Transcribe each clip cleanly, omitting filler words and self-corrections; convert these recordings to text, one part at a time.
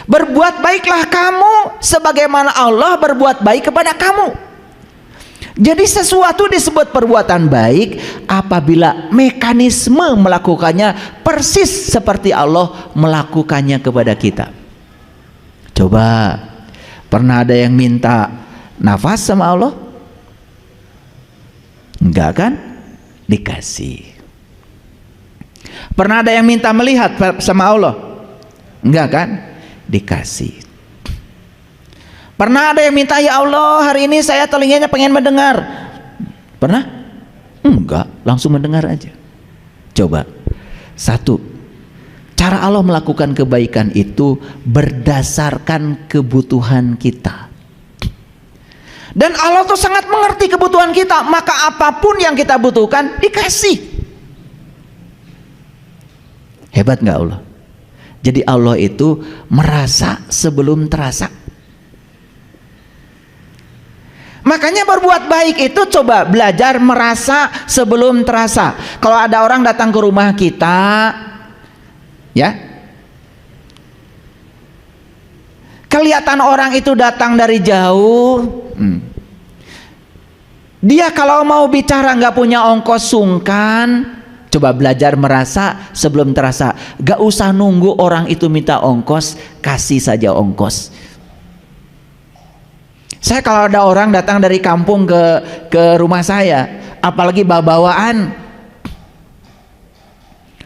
Berbuat baiklah kamu sebagaimana Allah berbuat baik kepada kamu. Jadi sesuatu disebut perbuatan baik apabila mekanisme melakukannya persis seperti Allah melakukannya kepada kita. Coba, pernah ada yang minta nafas sama Allah? Enggak kan? Dikasih. Pernah ada yang minta melihat sama Allah? Enggak kan? Dikasih. Pernah ada yang minta, ya Allah hari ini saya telinganya pengen mendengar. Pernah? Enggak, langsung mendengar aja. Coba. Satu, cara Allah melakukan kebaikan itu berdasarkan kebutuhan kita. Dan Allah tuh sangat mengerti kebutuhan kita, maka apapun yang kita butuhkan dikasih. Hebat nggak Allah? Jadi Allah itu merasa sebelum terasa. Makanya berbuat baik itu coba belajar merasa sebelum terasa. Kalau ada orang datang ke rumah kita, ya, kelihatan orang itu datang dari jauh, dia kalau mau bicara nggak punya ongkos sungkan. Coba belajar merasa sebelum terasa. Gak usah nunggu orang itu minta ongkos, kasih saja ongkos. Saya kalau ada orang datang dari kampung ke rumah saya, apalagi bawa-bawaan,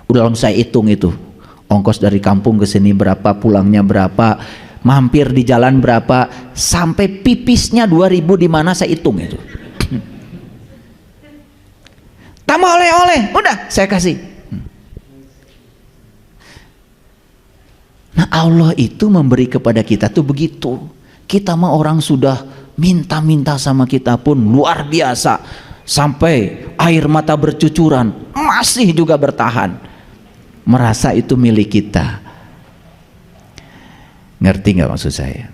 udah langsung saya hitung itu ongkos dari kampung ke sini berapa, pulangnya berapa, mampir di jalan berapa, sampai pipisnya 2.000 di mana saya hitung itu. Tambah oleh-oleh, udah saya kasih. Nah Allah itu memberi kepada kita tuh begitu. Kita mah orang sudah minta-minta sama kita pun luar biasa, sampai air mata bercucuran masih juga bertahan, merasa itu milik kita. Ngerti nggak maksud saya?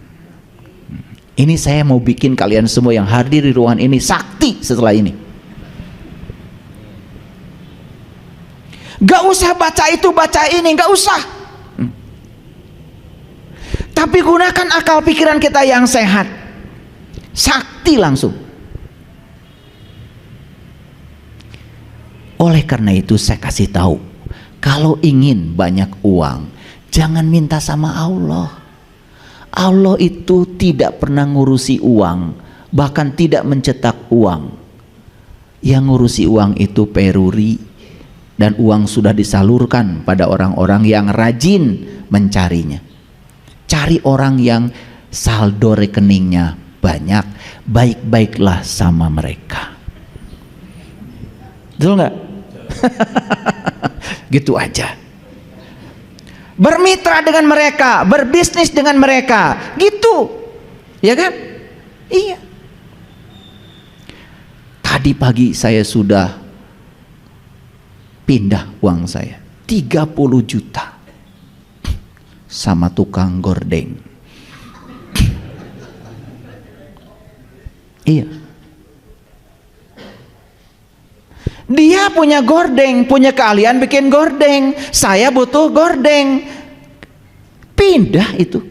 Ini saya mau bikin kalian semua yang hadir di ruangan ini sakti setelah ini. Gak usah baca itu baca ini, gak usah. Tapi gunakan akal pikiran kita yang sehat, sakti langsung. Oleh karena itu saya kasih tahu, kalau ingin banyak uang, jangan minta sama Allah. Allah itu tidak pernah ngurusi uang, bahkan tidak mencetak uang. Yang ngurusi uang itu peruri, dan uang sudah disalurkan pada orang-orang yang rajin mencarinya. Cari orang yang saldo rekeningnya banyak, baik-baiklah sama mereka. Betul nggak? Gitu aja. Bermitra dengan mereka, berbisnis dengan mereka, gitu, ya kan? Iya. Tadi pagi saya sudah pindah uang saya 30 juta sama tukang gordeng. Iya. Dia punya gordeng, punya keahlian bikin gordeng. Saya butuh gordeng. Pindah itu.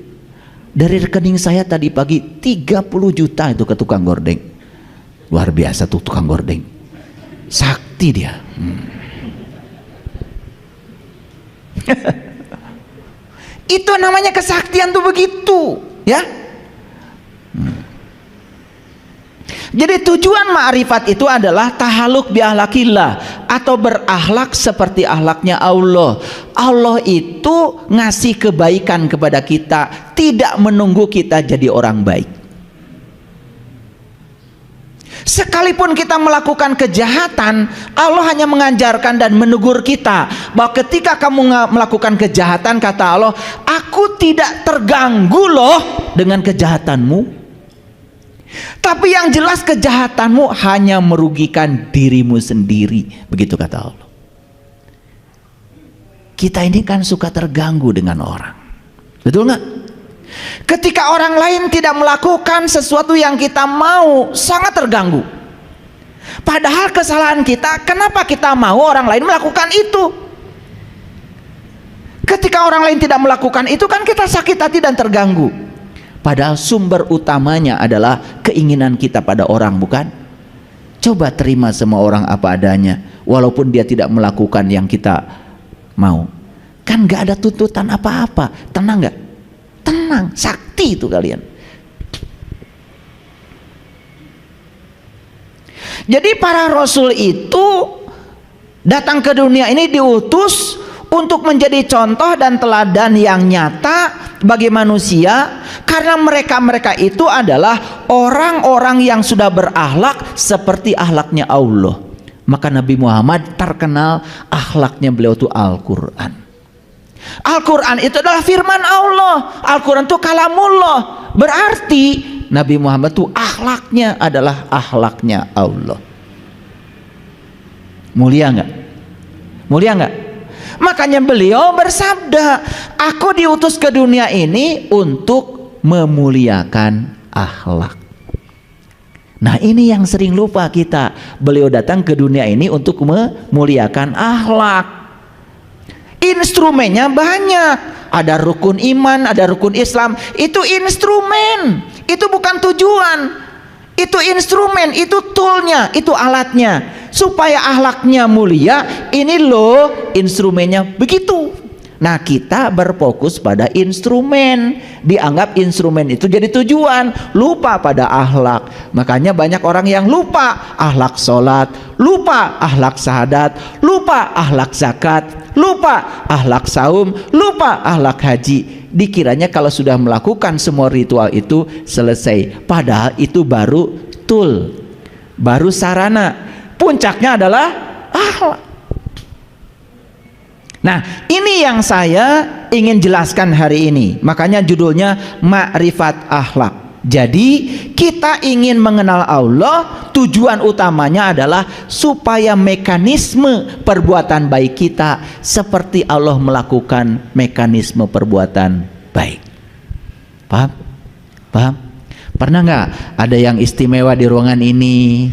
Dari rekening saya tadi pagi 30 juta itu ke tukang gordeng. Luar biasa tuh tukang gordeng. Sakti dia. Itu namanya kesaktian tuh begitu, ya. Jadi tujuan ma'rifat itu adalah tahaluk bi ahlakillah, atau berakhlak seperti akhlaknya Allah. Allah itu ngasih kebaikan kepada kita, tidak menunggu kita jadi orang baik. Sekalipun kita melakukan kejahatan, Allah hanya mengajarkan dan menegur kita bahwa ketika kamu melakukan kejahatan, kata Allah, aku tidak terganggu loh dengan kejahatanmu. Tapi yang jelas kejahatanmu hanya merugikan dirimu sendiri. Begitu kata Allah. Kita ini kan suka terganggu dengan orang. Betul nggak? Ketika orang lain tidak melakukan sesuatu yang kita mau, sangat terganggu. Padahal kesalahan kita, kenapa kita mau orang lain melakukan itu? Ketika orang lain tidak melakukan itu kan kita sakit hati dan terganggu. Padahal sumber utamanya adalah keinginan kita pada orang, bukan? Coba terima semua orang apa adanya, walaupun dia tidak melakukan yang kita mau. Kan gak ada tuntutan apa-apa. Tenang gak? Tenang, sakti itu kalian. Jadi para rasul itu datang ke dunia ini diutus untuk menjadi contoh dan teladan yang nyata bagi manusia, karena mereka itu adalah orang-orang yang sudah berakhlak seperti akhlaknya Allah. Maka Nabi Muhammad terkenal akhlaknya beliau itu Al-Quran. Al-Quran itu adalah firman Allah. Al-Quran itu kalamullah. Berarti Nabi Muhammad itu akhlaknya adalah akhlaknya Allah. Mulia nggak? Mulia nggak? Makanya beliau bersabda, aku diutus ke dunia ini untuk memuliakan akhlak. Nah ini yang sering lupa kita. Beliau datang ke dunia ini untuk memuliakan akhlak. Instrumennya banyak. Ada rukun iman, ada rukun Islam. Itu instrumen, itu bukan tujuan. Itu instrumen, itu toolnya, itu alatnya. Supaya akhlaknya mulia, ini loh instrumennya begitu. Nah kita berfokus pada instrumen, dianggap instrumen itu jadi tujuan, lupa pada akhlak. Makanya banyak orang yang lupa akhlak sholat, lupa akhlak syahadat, lupa akhlak zakat, lupa akhlak saum, lupa akhlak haji. Dikiranya kalau sudah melakukan semua ritual itu selesai, padahal itu baru tool, baru sarana. Puncaknya adalah akhlak. Nah ini yang saya ingin jelaskan hari ini. Makanya judulnya Ma'rifat Akhlak. Jadi kita ingin mengenal Allah, tujuan utamanya adalah supaya mekanisme perbuatan baik kita seperti Allah melakukan mekanisme perbuatan baik. Paham? Paham? Pernah nggak ada yang istimewa di ruangan ini,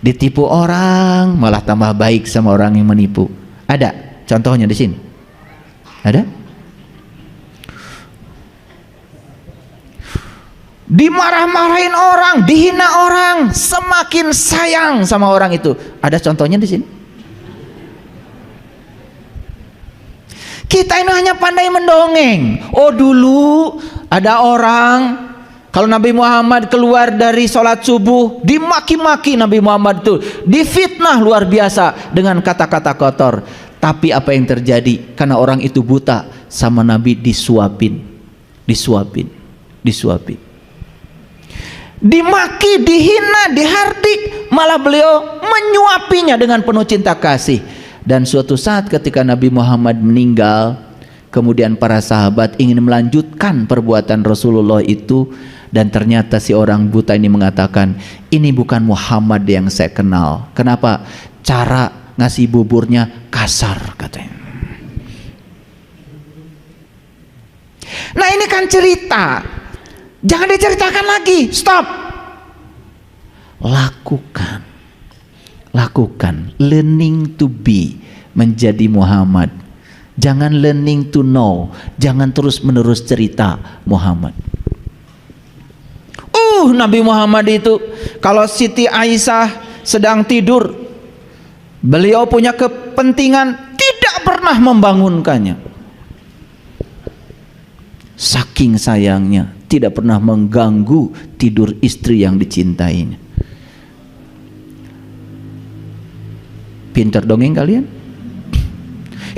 ditipu orang malah tambah baik sama orang yang menipu? Ada contohnya di sini? Ada? Dimarah-marahin orang, dihina orang, semakin sayang sama orang itu. Ada contohnya di sini? Kita ini hanya pandai mendongeng. Oh dulu ada orang, kalau Nabi Muhammad keluar dari sholat subuh, dimaki-maki Nabi Muhammad itu, difitnah luar biasa dengan kata-kata kotor. Tapi apa yang terjadi? Karena orang itu buta sama Nabi, disuapin, dimaki, dihina, dihardik, malah beliau menyuapinya dengan penuh cinta kasih. Dan suatu saat ketika Nabi Muhammad meninggal, kemudian para sahabat ingin melanjutkan perbuatan Rasulullah itu, dan ternyata si orang buta ini mengatakan, ini bukan Muhammad yang saya kenal. Kenapa? Cara ngasih buburnya kasar katanya. Nah ini kan cerita, jangan diceritakan lagi, stop. Lakukan, learning to be, menjadi Muhammad. Jangan learning to know, jangan terus menerus cerita Muhammad. Nabi Muhammad itu kalau Siti Aisyah sedang tidur, beliau punya kepentingan, tidak pernah membangunkannya. Saking sayangnya, tidak pernah mengganggu tidur istri yang dicintainya. Pintar dongeng kalian?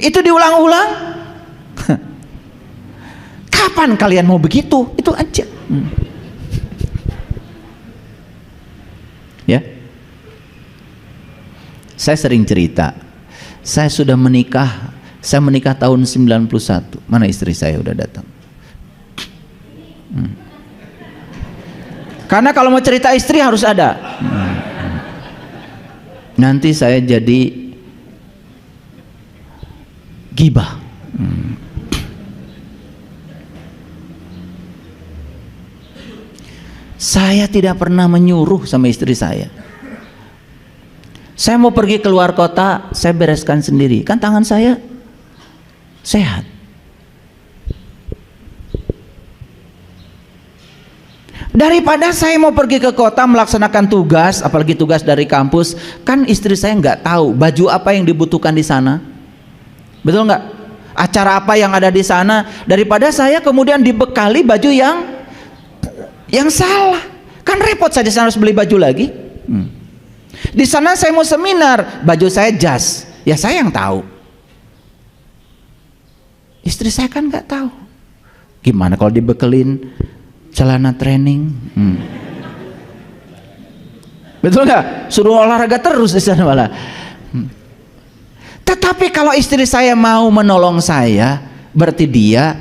Itu diulang-ulang. Kapan kalian mau begitu? Itu aja. Ya, saya sering cerita, saya sudah menikah, saya menikah tahun 91. Mana istri saya udah datang? Karena kalau mau cerita istri harus ada. Nanti saya jadi gibah. Saya tidak pernah menyuruh sama istri saya. Saya mau pergi keluar kota, saya bereskan sendiri. Kan tangan saya sehat. Daripada saya mau pergi ke kota melaksanakan tugas, apalagi tugas dari kampus, kan istri saya nggak tahu baju apa yang dibutuhkan di sana, betul nggak? Acara apa yang ada di sana, daripada saya kemudian dibekali baju yang salah, kan repot saya di sana harus beli baju lagi. Di sana saya mau seminar, baju saya jas, ya saya yang tahu. Istri saya kan nggak tahu. Gimana kalau dibekelin celana training? Betul nggak? Suruh olahraga terus di sana malah. Tetapi kalau istri saya mau menolong saya, berarti dia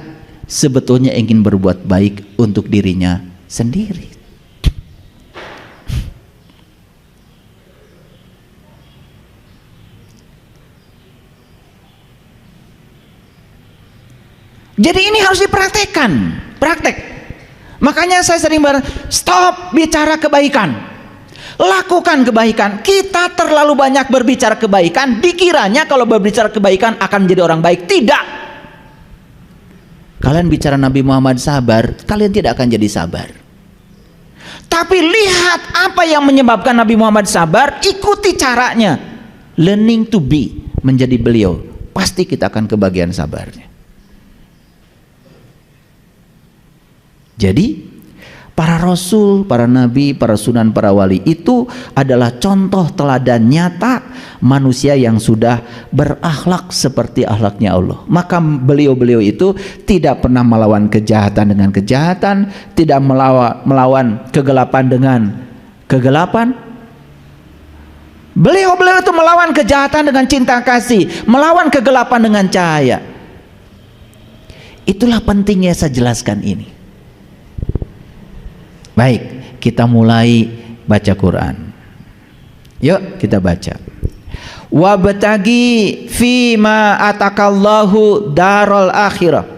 sebetulnya ingin berbuat baik untuk dirinya sendiri. Jadi ini harus dipraktekkan, praktek. Makanya saya sering stop bicara kebaikan, lakukan kebaikan. Kita terlalu banyak berbicara kebaikan, dikiranya kalau berbicara kebaikan akan menjadi orang baik. Tidak. Kalian bicara Nabi Muhammad sabar, kalian tidak akan jadi sabar. Tapi lihat apa yang menyebabkan Nabi Muhammad sabar, ikuti caranya. Learning to be, menjadi beliau. Pasti kita akan kebagian sabarnya. Jadi para rasul, para nabi, para sunan, para wali itu adalah contoh teladan nyata manusia yang sudah berakhlak seperti akhlaknya Allah. Maka beliau-beliau itu tidak pernah melawan kejahatan dengan kejahatan, tidak melawan kegelapan dengan kegelapan. Beliau-beliau itu melawan kejahatan dengan cinta kasih, melawan kegelapan dengan cahaya. Itulah pentingnya saya jelaskan ini. Baik, kita mulai baca Quran. Yuk kita baca. Wabtagi fima atakallahu darul akhirah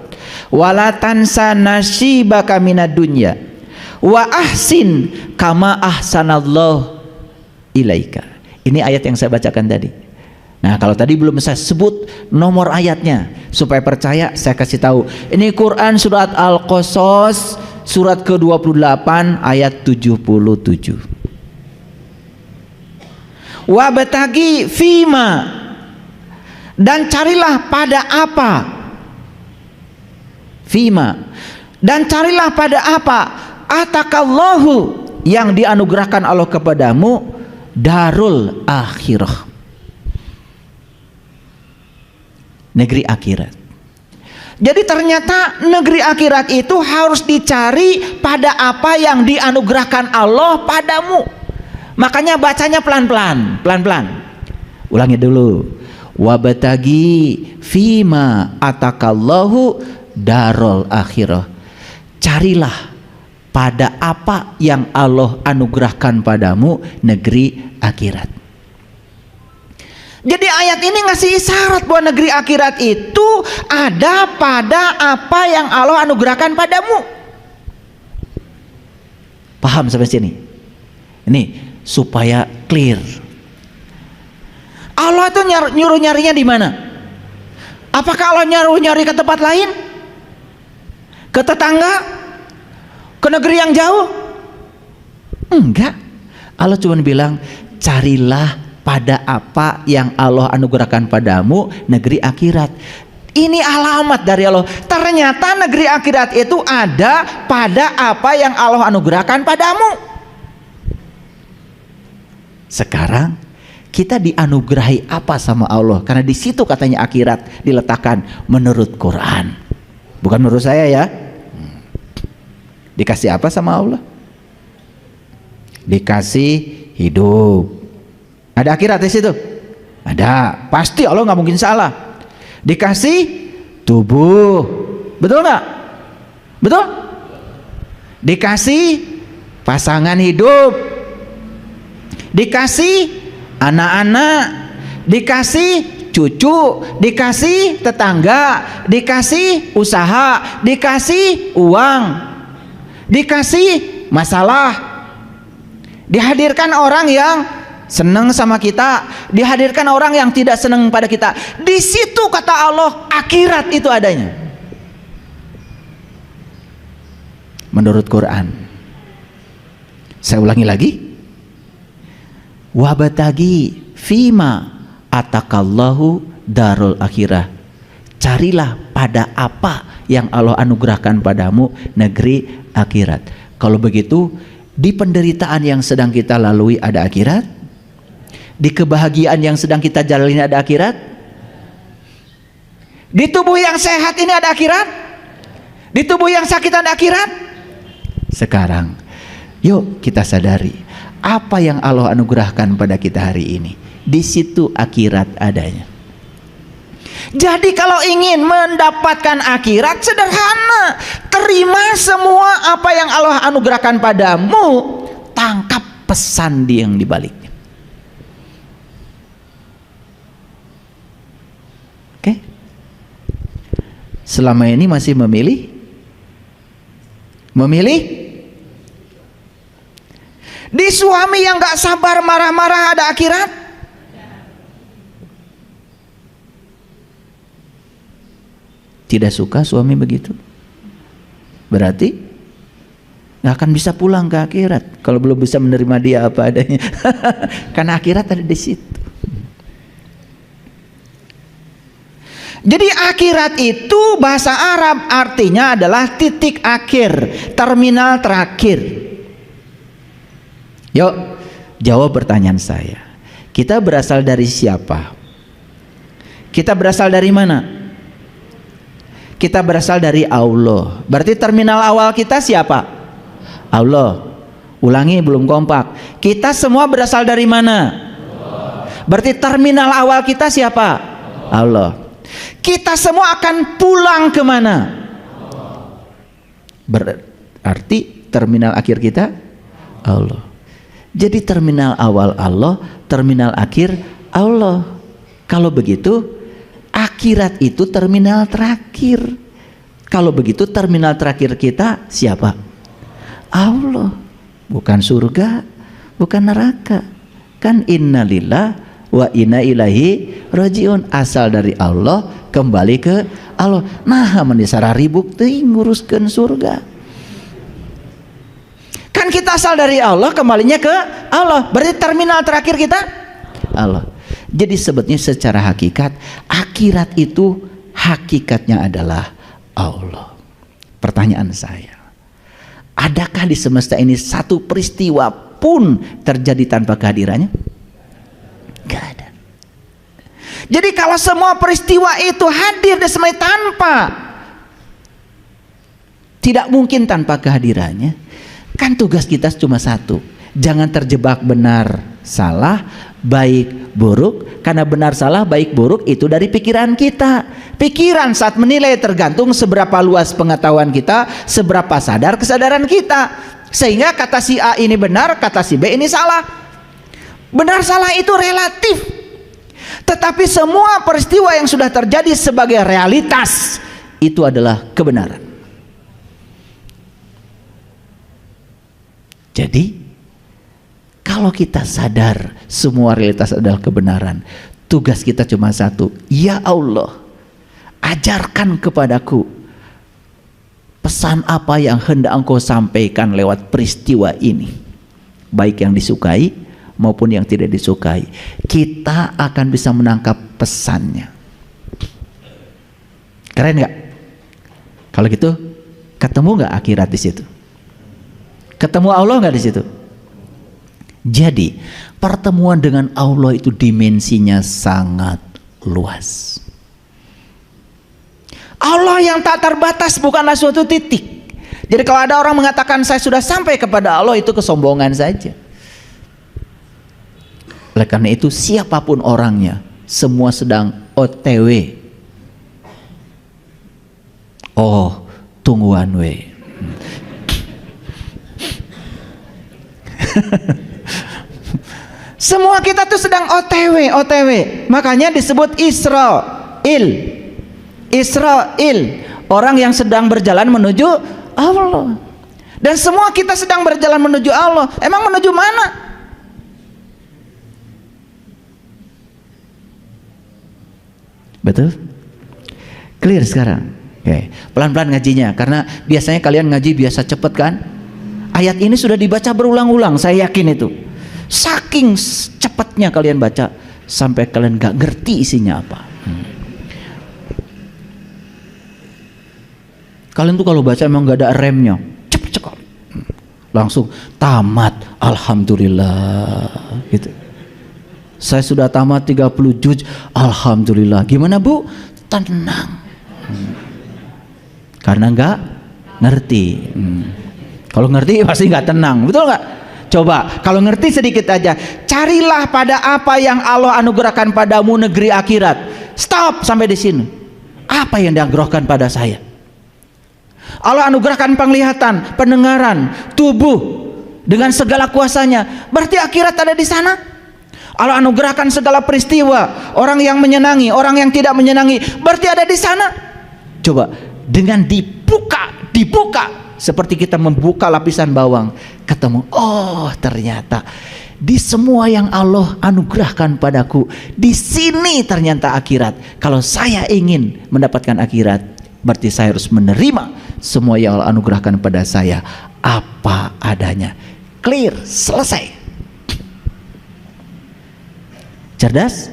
wala tansa nasibaka minad dunya wa ahsin kama ahsanallahu ilaika. Ini ayat yang saya bacakan tadi. Nah, kalau tadi belum saya sebut nomor ayatnya supaya percaya, saya kasih tahu. Ini Quran surat Al-Qasas surat ke-28 ayat 77. Wabtagi fima, dan carilah pada apa? Fima, dan carilah pada apa? Atakallahu, yang dianugerahkan Allah kepadamu, darul akhirah, negeri akhirat. Jadi ternyata negeri akhirat itu harus dicari pada apa yang dianugerahkan Allah padamu. Makanya bacanya pelan-pelan, pelan-pelan. Ulangi dulu. Wabtagi fima atakallahu darul akhirah. Carilah pada apa yang Allah anugerahkan padamu, negeri akhirat. Jadi ayat ini ngasih isyarat bahwa negeri akhirat itu ada pada apa yang Allah anugerahkan padamu. Paham sampai sini? Ini supaya clear. Allah itu nyuruh nyarinya di mana? Apakah Allah nyuruh nyari ke tempat lain? Ke tetangga? Ke negeri yang jauh? Enggak. Allah cuma bilang, carilah pada apa yang Allah anugerahkan padamu, negeri akhirat. Ini alamat dari Allah. Ternyata negeri akhirat itu ada pada apa yang Allah anugerahkan padamu. Sekarang kita dianugerahi apa sama Allah? Karena di situ katanya akhirat diletakkan menurut Quran, bukan menurut saya ya. Dikasih apa sama Allah? Dikasih hidup. Ada akhirat di situ? Ada, pasti Allah nggak mungkin salah. Dikasih tubuh, betul nggak? Betul? Dikasih pasangan hidup, dikasih anak-anak, dikasih cucu, dikasih tetangga, dikasih usaha, dikasih uang, dikasih masalah, dihadirkan orang yang senang sama kita, dihadirkan orang yang tidak senang pada kita. Di situ kata Allah akhirat itu adanya menurut Quran. Saya ulangi lagi. Wabatagi fima atakallahu darul akhirah. Carilah pada apa yang Allah anugerahkan padamu negeri akhirat. Kalau begitu, di penderitaan yang sedang kita lalui ada akhirat, di kebahagiaan yang sedang kita jalani ada akhirat, di tubuh yang sehat ini ada akhirat, di tubuh yang sakit ada akhirat. Sekarang yuk kita sadari apa yang Allah anugerahkan pada kita hari ini. Di situ akhirat adanya. Jadi kalau ingin mendapatkan akhirat, sederhana, terima semua apa yang Allah anugerahkan padamu, tangkap pesan yang dibaliknya. Oke? Selama ini masih memilih? Di suami yang gak sabar marah-marah ada akhirat? Tidak suka suami begitu, berarti nggak akan bisa pulang ke akhirat kalau belum bisa menerima dia apa adanya. Karena akhirat ada di situ. Jadi akhirat itu bahasa Arab artinya adalah titik akhir, terminal terakhir. Yuk jawab pertanyaan saya. Kita berasal dari siapa? Kita berasal dari mana? Kita berasal dari Allah. Berarti terminal awal kita siapa? Allah. Ulangi, belum kompak. Kita semua berasal dari mana? Berarti terminal awal kita siapa? Allah. Kita semua akan pulang kemana? Berarti terminal akhir kita Allah. Jadi terminal awal Allah, terminal akhir Allah. Kalau begitu, akhirat itu terminal terakhir. Kalau begitu terminal terakhir kita siapa? Allah. Bukan surga, bukan neraka. Kan innalillah wa inna ilaihi rajiun. Asal dari Allah, kembali ke Allah. Nah, mendisara ribuk teuing nguruskeun surga. Kan kita asal dari Allah, kembalinya ke Allah. Berarti terminal terakhir kita Allah. Jadi sebetulnya secara hakikat, akhirat itu hakikatnya adalah Allah. Pertanyaan saya, adakah di semesta ini satu peristiwa pun terjadi tanpa kehadirannya? Gak ada. Jadi kalau semua peristiwa itu hadir di semesta tanpa, tidak mungkin tanpa kehadirannya. Kan tugas kita cuma satu, jangan terjebak benar salah, baik buruk. Karena benar salah baik buruk itu dari pikiran kita. Pikiran saat menilai tergantung seberapa luas pengetahuan kita, seberapa sadar kesadaran kita. Sehingga kata si A ini benar, kata si B ini salah. Benar salah itu relatif, tetapi semua peristiwa yang sudah terjadi sebagai realitas itu adalah kebenaran. Jadi kalau kita sadar semua realitas adalah kebenaran, tugas kita cuma satu. Ya Allah, ajarkan kepadaku pesan apa yang hendak Engkau sampaikan lewat peristiwa ini, baik yang disukai maupun yang tidak disukai. Kita akan bisa menangkap pesannya. Keren nggak? Kalau gitu, ketemu nggak akhirat di situ? Ketemu Allah nggak di situ? Jadi pertemuan dengan Allah itu dimensinya sangat luas. Allah yang tak terbatas bukanlah suatu titik. Jadi kalau ada orang mengatakan saya sudah sampai kepada Allah, itu kesombongan saja. Oleh karena itu siapapun orangnya, semua sedang OTW. Oh, tungguan we. Semua kita tuh sedang OTW. Makanya disebut Israil. Orang yang sedang berjalan menuju Allah. Dan semua kita sedang berjalan menuju Allah. Emang menuju mana? Betul? Clear sekarang? Oke. Pelan-pelan ngajinya, karena biasanya kalian ngaji biasa cepet kan? Ayat ini sudah dibaca berulang-ulang, saya yakin itu. Saking cepatnya kalian baca sampai kalian gak ngerti isinya apa. Kalian tuh kalau baca emang gak ada remnya, cepet sekali, langsung tamat, alhamdulillah gitu. Saya sudah tamat 30 juz, alhamdulillah. Gimana Bu? Tenang, karena gak ngerti. Kalau ngerti pasti nggak tenang, betul nggak? Coba kalau ngerti sedikit aja, carilah pada apa yang Allah anugerahkan padamu negeri akhirat. Stop sampai di sini. Apa yang dianugerahkan pada saya? Allah anugerahkan penglihatan, pendengaran, tubuh dengan segala kuasanya. Berarti akhirat ada di sana. Allah anugerahkan segala peristiwa, orang yang menyenangi, orang yang tidak menyenangi, berarti ada di sana. Coba dengan dibuka seperti kita membuka lapisan bawang, ketemu, oh ternyata di semua yang Allah anugerahkan padaku, di sini ternyata akhirat. Kalau saya ingin mendapatkan akhirat, berarti saya harus menerima semua yang Allah anugerahkan pada saya apa adanya. Clear, selesai. Cerdas?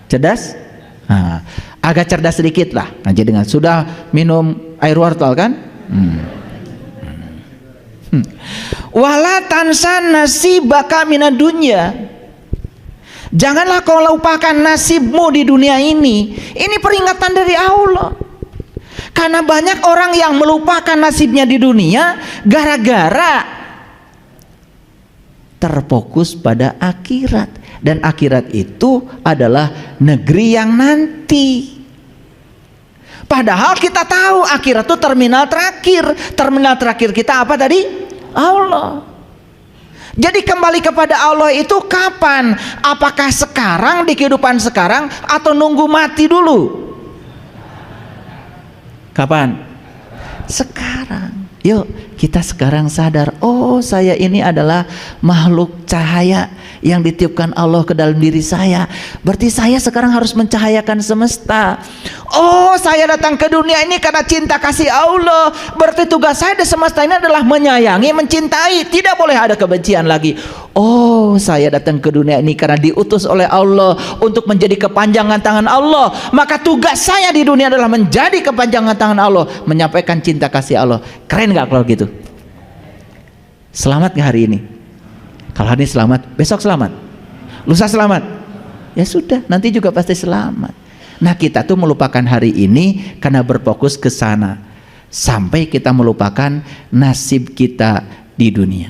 Cerdas? Nah, agak cerdas sedikit lah. Nah, jadi dengan sudah minum air wortel kan? Wala tansa nasibaka minad dunya. Janganlah kau lupakan nasibmu di dunia ini. Ini peringatan dari Allah. Karena banyak orang yang melupakan nasibnya di dunia gara-gara terfokus pada akhirat. Dan akhirat itu adalah negeri yang nanti. Padahal kita tahu akhirat itu terminal terakhir. Terminal terakhir kita apa tadi? Allah. Jadi kembali kepada Allah itu kapan? Apakah sekarang, di kehidupan sekarang, atau nunggu mati dulu? Kapan? Sekarang. Yuk kita sekarang sadar, oh saya ini adalah makhluk cahaya yang ditiupkan Allah ke dalam diri saya. Berarti saya sekarang harus mencahayakan semesta. Oh saya datang ke dunia ini karena cinta kasih Allah. Berarti tugas saya di semesta ini adalah menyayangi, mencintai. Tidak boleh ada kebencian lagi. Oh saya datang ke dunia ini karena diutus oleh Allah untuk menjadi kepanjangan tangan Allah. Maka tugas saya di dunia adalah menjadi kepanjangan tangan Allah, menyampaikan cinta kasih Allah. Keren gak kalau gitu? Selamat gak hari ini? Kalau hari ini selamat, besok selamat, lusa selamat, ya sudah, nanti juga pasti selamat. Nah kita tuh melupakan hari ini karena berfokus ke sana, sampai kita melupakan nasib kita di dunia.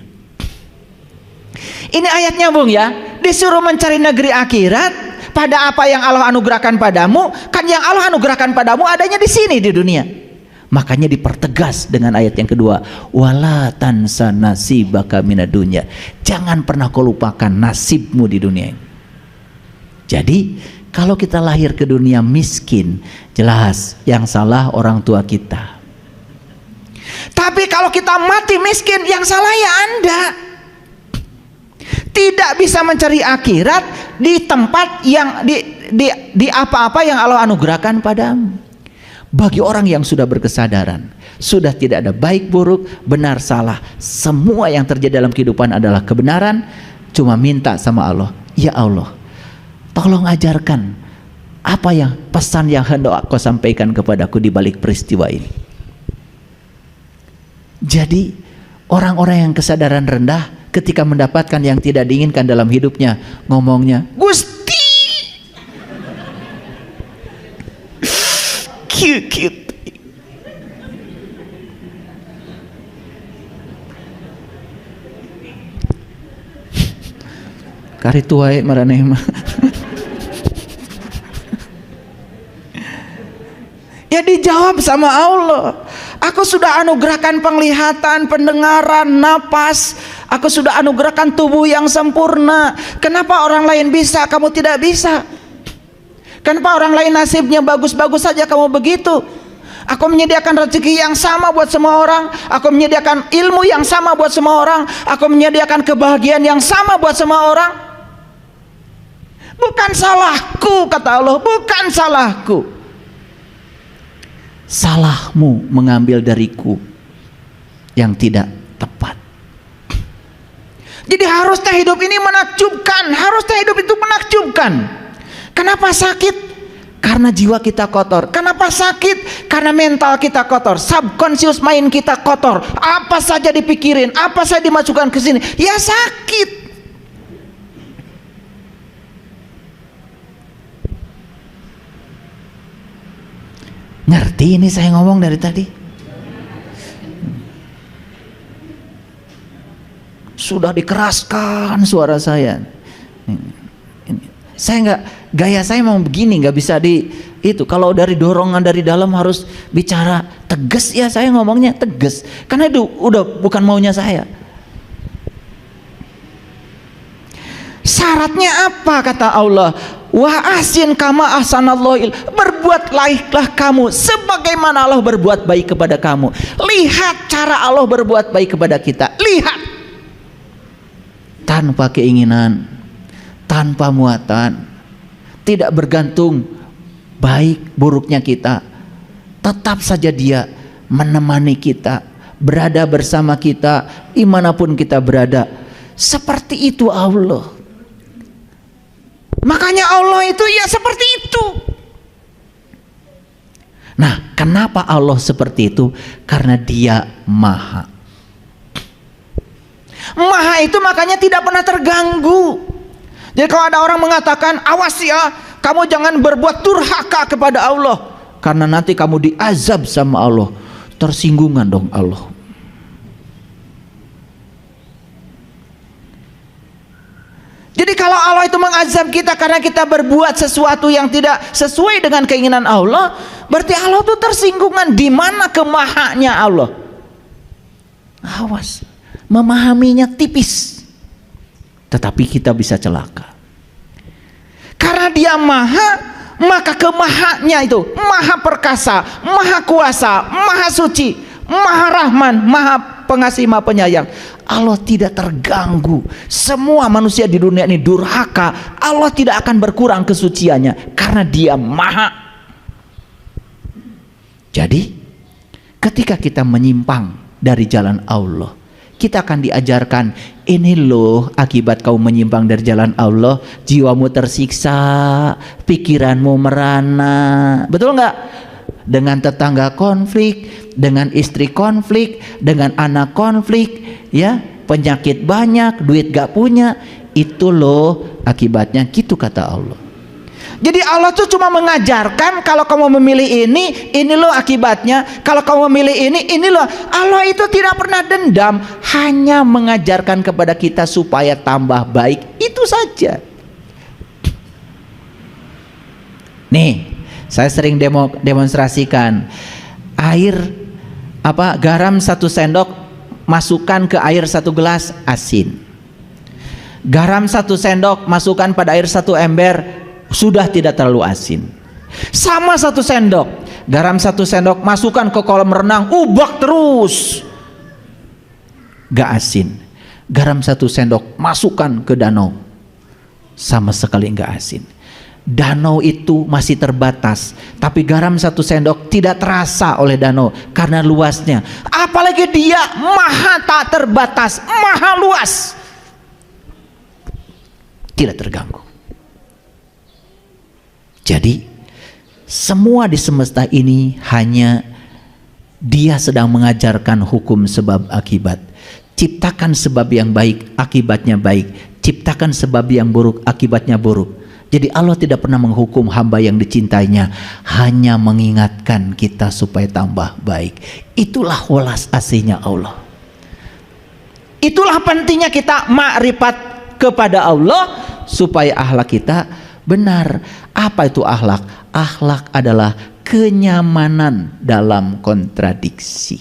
Ini ayatnya Bung ya, disuruh mencari negeri akhirat pada apa yang Allah anugerahkan padamu. Kan yang Allah anugerahkan padamu adanya di sini di dunia. Makanya dipertegas dengan ayat yang kedua, wala tansa nasibaka minad dunya. Jangan pernah kau lupakan nasibmu di dunia ini. Jadi kalau kita lahir ke dunia miskin, jelas yang salah orang tua kita. Tapi kalau kita mati miskin, yang salah ya Anda. Tidak bisa mencari akhirat di tempat yang di apa-apa yang Allah anugerahkan padamu. Bagi orang yang sudah berkesadaran, sudah tidak ada baik buruk, benar salah, semua yang terjadi dalam kehidupan adalah kebenaran. Cuma minta sama Allah, ya Allah, tolong ajarkan apa yang pesan yang hendak kau sampaikan kepadaku di balik peristiwa ini. Jadi orang-orang yang kesadaran rendah ketika mendapatkan yang tidak diinginkan dalam hidupnya, ngomongnya, Gusti cute. Kari tuai maraneh mah. Ya dijawab sama Allah. Aku sudah anugerahkan penglihatan, pendengaran, napas. Aku sudah anugerahkan tubuh yang sempurna. Kenapa orang lain bisa, kamu tidak bisa? Kenapa orang lain nasibnya bagus-bagus saja kamu begitu? Aku menyediakan rezeki yang sama buat semua orang. Aku menyediakan ilmu yang sama buat semua orang. Aku menyediakan kebahagiaan yang sama buat semua orang. Bukan salahku, kata Allah, bukan salahku. Salahmu mengambil dariku yang tidak tepat. Jadi harusnya hidup ini menakjubkan, harusnya hidup itu menakjubkan. Kenapa sakit? Karena jiwa kita kotor. Kenapa sakit? Karena mental kita kotor, subconscious mind kita kotor. Apa saja dipikirin, apa saja dimasukkan ke sini, ya sakit. Ngerti ini saya ngomong dari tadi? Sudah dikeraskan suara saya. Saya nggak, gaya saya mau begini, nggak bisa di itu. Kalau dari dorongan dari dalam harus bicara tegas, ya saya ngomongnya tegas. Karena itu udah bukan maunya saya. Syaratnya apa kata Allah? Wa ahsin kama ahsanallahu, berbuatlah kamu sebagaimana Allah berbuat baik kepada kamu. Lihat cara Allah berbuat baik kepada kita. Lihat, tanpa keinginan, tanpa muatan, tidak bergantung baik buruknya kita, tetap saja Dia menemani kita, berada bersama kita dimanapun kita berada. Seperti itu Allah. Makanya Allah itu ya seperti itu. Nah, kenapa Allah seperti itu? Karena Dia Maha. Maha itu makanya tidak pernah terganggu. Jadi kalau ada orang mengatakan, awas ya, kamu jangan berbuat durhaka kepada Allah, karena nanti kamu diazab sama Allah. Tersinggungan dong Allah. Jadi kalau Allah itu mengazab kita karena kita berbuat sesuatu yang tidak sesuai dengan keinginan Allah, berarti Allah itu tersinggungan. Di mana kemahanya Allah? Awas, memahaminya tipis, tetapi kita bisa celaka. Karena Dia Maha, maka kemahanya itu Maha perkasa, Maha kuasa, Maha suci, Maha rahman, Maha pengasih, Maha penyayang. Allah tidak terganggu. Semua manusia di dunia ini durhaka, Allah tidak akan berkurang kesuciannya karena Dia Maha. Jadi ketika kita menyimpang dari jalan Allah, kita akan diajarkan, ini loh akibat kau menyimpang dari jalan Allah, jiwamu tersiksa, pikiranmu merana. Betul nggak? Dengan tetangga konflik, dengan istri konflik, dengan anak konflik, ya, penyakit banyak, duit gak punya. Itu loh akibatnya, gitu kata Allah. Jadi Allah tuh cuma mengajarkan, kalau kamu memilih ini loh akibatnya. Kalau kamu memilih ini loh. Allah itu tidak pernah dendam, hanya mengajarkan kepada kita supaya tambah baik. Itu saja. Nih, saya sering demonstrasikan garam 1 sendok masukkan ke air 1 gelas asin. Garam 1 sendok masukkan pada air 1 ember, sudah tidak terlalu asin. Sama 1 sendok, garam 1 sendok masukkan ke kolam renang, ubak terus, gak asin. Garam 1 sendok masukkan ke danau, sama sekali gak asin. Danau itu masih terbatas, tapi garam 1 sendok tidak terasa oleh danau karena luasnya. Apalagi Dia Maha tak terbatas, Maha luas, tidak terganggu. Jadi semua di semesta ini hanya Dia sedang mengajarkan hukum sebab akibat. Ciptakan sebab yang baik, akibatnya baik. Ciptakan sebab yang buruk, akibatnya buruk. Jadi Allah tidak pernah menghukum hamba yang dicintainya, hanya mengingatkan kita supaya tambah baik. Itulah welas asihnya Allah. Itulah pentingnya kita makrifat kepada Allah supaya akhlak kita benar. Apa itu akhlak? Akhlak adalah kenyamanan dalam kontradiksi.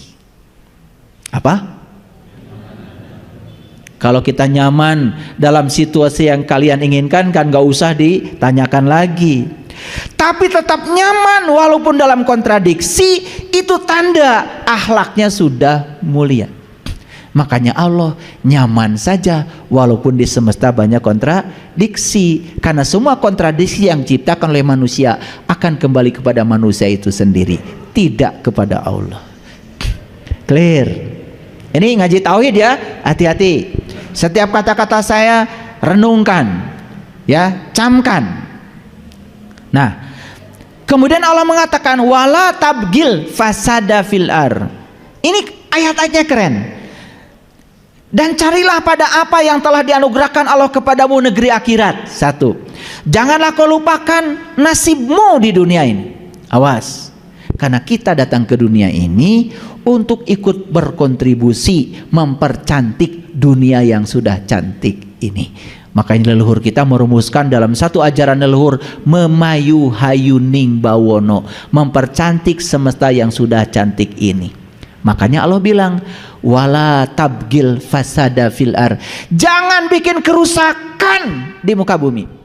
Apa? Kalau kita nyaman dalam situasi yang kalian inginkan, kan gak usah ditanyakan lagi. Tapi tetap nyaman walaupun dalam kontradiksi, itu tanda akhlaknya sudah mulia. Makanya Allah nyaman saja walaupun di semesta banyak kontradiksi. Karena semua kontradiksi yang diciptakan oleh manusia akan kembali kepada manusia itu sendiri, tidak kepada Allah. Clear? Ini ngaji tauhid ya, hati-hati. Setiap kata-kata saya renungkan, ya, camkan. Nah, kemudian Allah mengatakan wala tabgil fasada fil ar. Ini ayat-ayatnya keren. Dan carilah pada apa yang telah dianugerahkan Allah kepadamu negeri akhirat. 1. Janganlah kau lupakan nasibmu di dunia ini. Awas, karena kita datang ke dunia ini untuk ikut berkontribusi mempercantik dunia yang sudah cantik ini. Makanya leluhur kita merumuskan dalam satu ajaran leluhur, memayu hayuning bawono, mempercantik semesta yang sudah cantik ini. Makanya Allah bilang wala tabgil fasada fil ar, jangan bikin kerusakan di muka bumi.